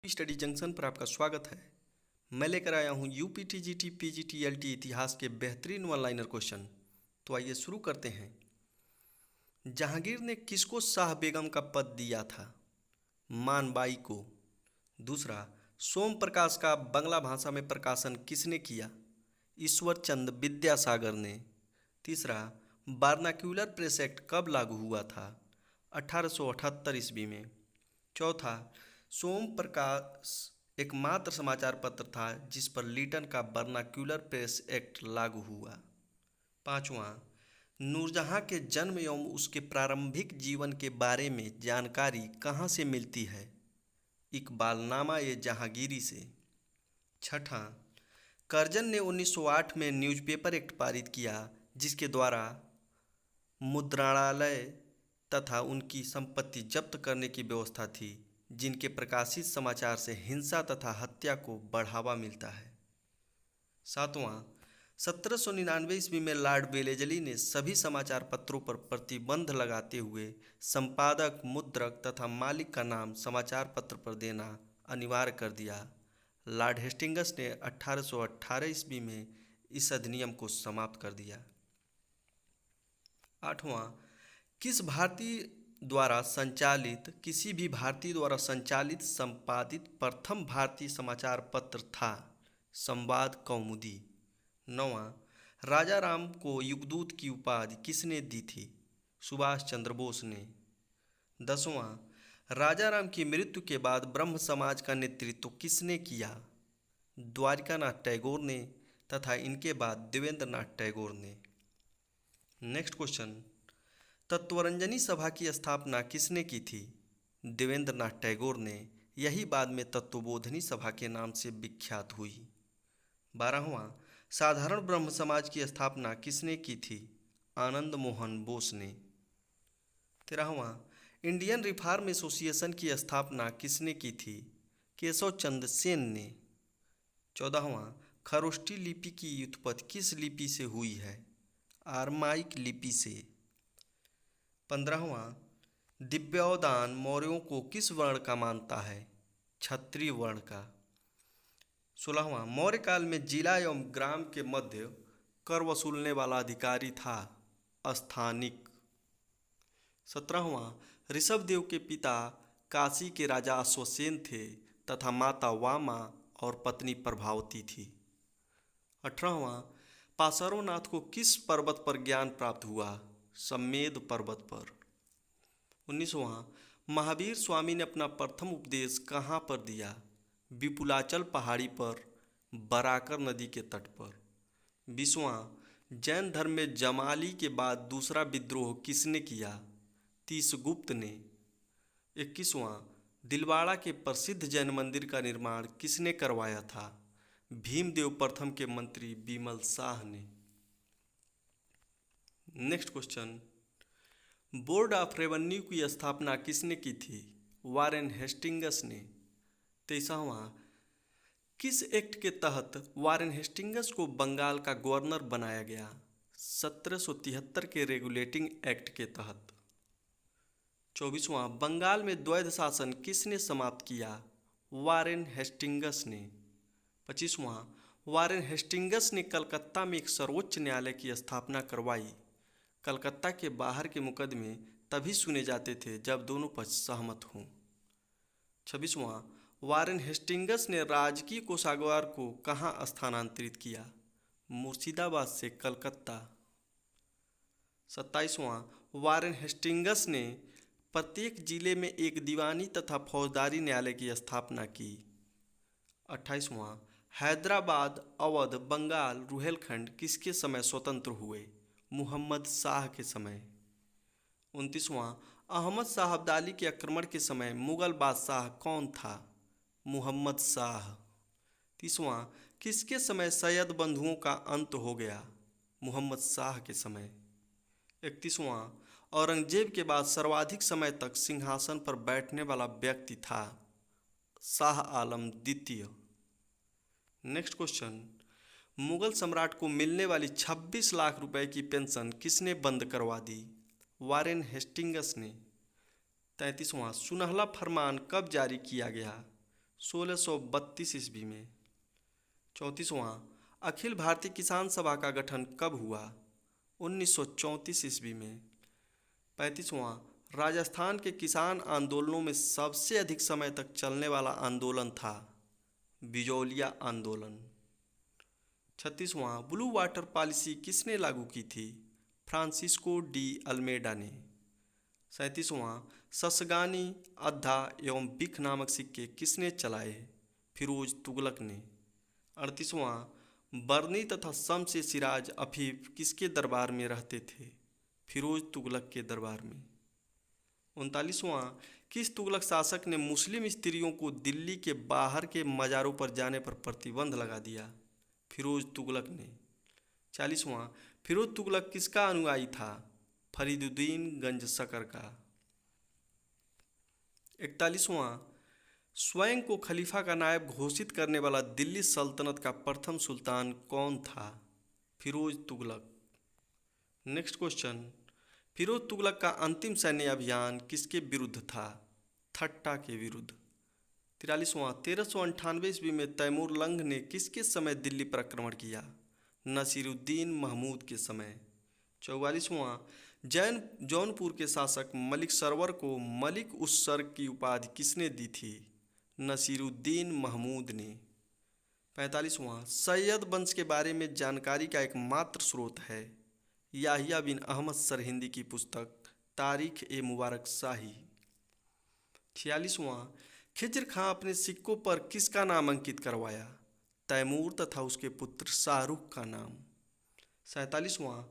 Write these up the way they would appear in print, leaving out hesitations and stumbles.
Study junction पर आपका स्वागत है। मैं लेकर आया हूँ यूपी टीजीटी पीजीटी एलटी इतिहास के बेहतरीन वन लाइनर क्वेश्चन। तो आइए शुरू करते हैं। जहांगीर ने किसको शाह बेगम का पद दिया था? मानबाई को। दूसरा, सोम प्रकाश का बंगला भाषा में प्रकाशन किसने किया? ईश्वर चंद विद्यासागर ने। तीसरा, बारनाक्यूलर प्रेस एक्ट कब लागू हुआ था? 1878 ईस्वी में। चौथा, सोम प्रकाश एकमात्र समाचार पत्र था जिस पर लीटन का बर्नाक्यूलर प्रेस एक्ट लागू हुआ। पांचवा, नूरजहां के जन्म एवं उसके प्रारंभिक जीवन के बारे में जानकारी कहाँ से मिलती है? इकबालनामा ए जहांगीरी से। छठा, कर्जन ने 1908 में न्यूज़पेपर एक्ट पारित किया जिसके द्वारा मुद्रणालय तथा उनकी संपत्ति जब्त करने की व्यवस्था थी, जिनके प्रकाशित समाचार से हिंसा तथा हत्या को बढ़ावा मिलता है। सातवां, 1799 ईस्वी में लॉर्ड वेलेजली ने सभी समाचार पत्रों पर प्रतिबंध लगाते हुए संपादक, मुद्रक तथा मालिक का नाम समाचार पत्र पर देना अनिवार्य कर दिया। लॉर्ड हेस्टिंग्स ने 1818 ईस्वी में इस अधिनियम को समाप्त कर दिया। आठवां, किसी भी भारतीय द्वारा संचालित संपादित प्रथम भारतीय समाचार पत्र था? संवाद कौमुदी। नौवां, राजा राम को युगदूत की उपाधि किसने दी थी? सुभाष चंद्र बोस ने। 10वां, राजा राम की मृत्यु के बाद ब्रह्म समाज का नेतृत्व किसने किया? द्वारिकानाथ टैगोर ने तथा इनके बाद देवेंद्र नाथ टैगोर ने। नेक्स्ट क्वेश्चन, तत्वरंजनी सभा की स्थापना किसने की थी? देवेंद्र नाथ टैगोर ने। यही बाद में तत्वबोधिनी सभा के नाम से विख्यात हुई। 12वां, साधारण ब्रह्म समाज की स्थापना किसने की थी? आनंद मोहन बोस ने। 13वां, इंडियन रिफॉर्म एसोसिएशन की स्थापना किसने की थी? केशव चंद्र सेन ने। 14वां, खरोष्ठी लिपि की उत्पत्ति किस लिपि से हुई है? आरमाइक लिपि से। 15वां, दिव्योदान मौर्यों को किस वर्ण का मानता है? क्षत्रिय वर्ण का। 16वां, मौर्य काल में जिला एवं ग्राम के मध्य कर वसूलने वाला अधिकारी था? स्थानिक। 17वां, ऋषभदेव के पिता काशी के राजा अश्वसेन थे तथा माता वामा और पत्नी प्रभावती थी। 18वां, पार्श्वनाथ को किस पर्वत पर ज्ञान प्राप्त हुआ? सम्मेद पर्वत पर। 19वां, महावीर स्वामी ने अपना प्रथम उपदेश कहाँ पर दिया? विपुलाचल पहाड़ी पर, बराकर नदी के तट पर। 20वां, जैन धर्म में जमाली के बाद दूसरा विद्रोह किसने किया? तीसगुप्त ने। 21वां, दिलवाड़ा के प्रसिद्ध जैन मंदिर का निर्माण किसने करवाया था? भीमदेव प्रथम के मंत्री बिमल शाह ने। Next question, board of revenue की स्थापना किसने की थी? वारेन हेस्टिंग्स ने। 23वां, किस एक्ट के तहत वारेन हेस्टिंग्स को बंगाल का गवर्नर बनाया गया? 1773 के रेगुलेटिंग एक्ट के तहत। 24वां, बंगाल में द्वैध शासन किसने समाप्त किया? वारेन हेस्टिंग्स ने। 25वां, वारेन हेस्टिंग्स ने कलकत्ता में एक सर्वोच्च न्यायालय की स्थापना करवाई। कलकत्ता के बाहर के मुकदमे तभी सुने जाते थे जब दोनों पक्ष सहमत हों। 26वां, वारेन हेस्टिंग्स ने राजकीय कोषागार को कहाँ स्थानांतरित किया? मुर्शिदाबाद से कलकत्ता। 27वां, वारेन हेस्टिंग्स ने प्रत्येक जिले में एक दीवानी तथा फौजदारी न्यायालय की स्थापना की। 28वां, हैदराबाद, अवध, बंगाल, रुहेलखंड किसके समय स्वतंत्र हुए? मुहम्मद शाह के समय। 29वां, अहमद शाह अब्दाली के आक्रमण के समय मुगल बादशाह कौन था? मुहम्मद शाह। 30वां, किसके समय सैयद बंधुओं का अंत हो गया? मुहम्मद शाह के समय। 31वां, औरंगजेब के बाद सर्वाधिक समय तक सिंहासन पर बैठने वाला व्यक्ति था? शाह आलम द्वितीय। नेक्स्ट क्वेश्चन, मुगल सम्राट को मिलने वाली 26 लाख रुपए की पेंशन किसने बंद करवा दी? वारेन हेस्टिंग्स ने। 33वां, सुनहला फरमान कब जारी किया गया? 1632 ईस्वी में। 34वां अखिल भारतीय किसान सभा का गठन कब हुआ? 1934 ईस्वी में। 35वां राजस्थान के किसान आंदोलनों में सबसे अधिक समय तक चलने वाला आंदोलन था? बिजौलिया आंदोलन। 36वां ब्लू वाटर पॉलिसी किसने लागू की थी? फ्रांसिस्को डी अल्मेडा ने। 37वां ससगानी, अद्धा एवं बिख नामक सिक्के किसने चलाए? फिरोज तुगलक ने। 38वां बरनी तथा शम्स ए सिराज अफीफ किसके दरबार में रहते थे? फिरोज तुगलक के दरबार में। 39वां किस तुगलक शासक ने मुस्लिम स्त्रियों को दिल्ली के बाहर के मज़ारों पर जाने पर प्रतिबंध लगा दिया? फिरोज तुगलक ने। 40वां फिरोज तुगलक किसका अनुयायी था? फरीदुद्दीन गंज शकर का। 41वां स्वयं को खलीफा का नायब घोषित करने वाला दिल्ली सल्तनत का प्रथम सुल्तान कौन था? फिरोज तुगलक। नेक्स्ट क्वेश्चन, फिरोज तुगलक का अंतिम सैन्य अभियान किसके विरुद्ध था? थट्टा के विरुद्ध। 43वां 1398 ईस्वी में तैमूर लंग ने किसके समय दिल्ली पर आक्रमण किया? नसीरुद्दीन महमूद के समय। 44वां जौनपुर के शासक मलिक सरवर को मलिक उस सर्ग की उपाधि किसने दी थी? नसीरुद्दीन महमूद ने। 45वां सैयद वंश के बारे में जानकारी का एकमात्र स्रोत है? याहिया बिन अहमद सरहिंदी की पुस्तक तारीख ए मुबारक शाही। 46वां खिज्र खां अपने सिक्कों पर किसका नाम अंकित करवाया? तैमूर तथा उसके पुत्र शाहरुख का नाम। 47वां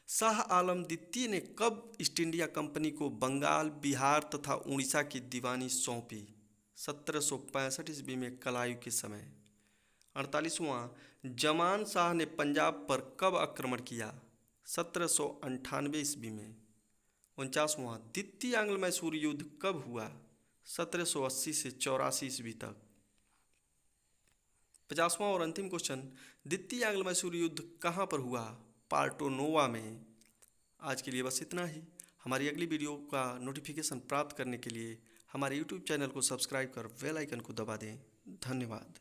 शाह आलम द्वितीय ने कब ईस्ट इंडिया कंपनी को बंगाल, बिहार तथा उड़ीसा की दीवानी सौंपी? 1765 ईस्वी में कलायु के समय। 48वां जमान शाह ने पंजाब पर कब आक्रमण किया? 1798 ईस्वी में। 49वां द्वितीय आंग्ल मैसूर युद्ध कब हुआ? 1780 से 84 ईस्वी तक। 50वां और अंतिम क्वेश्चन, द्वितीय आंग्ल मैसूर युद्ध कहाँ पर हुआ? पार्टोनोवा में। आज के लिए बस इतना ही। हमारी अगली वीडियो का नोटिफिकेशन प्राप्त करने के लिए हमारे YouTube चैनल को सब्सक्राइब कर बेल आइकन को दबा दें। धन्यवाद।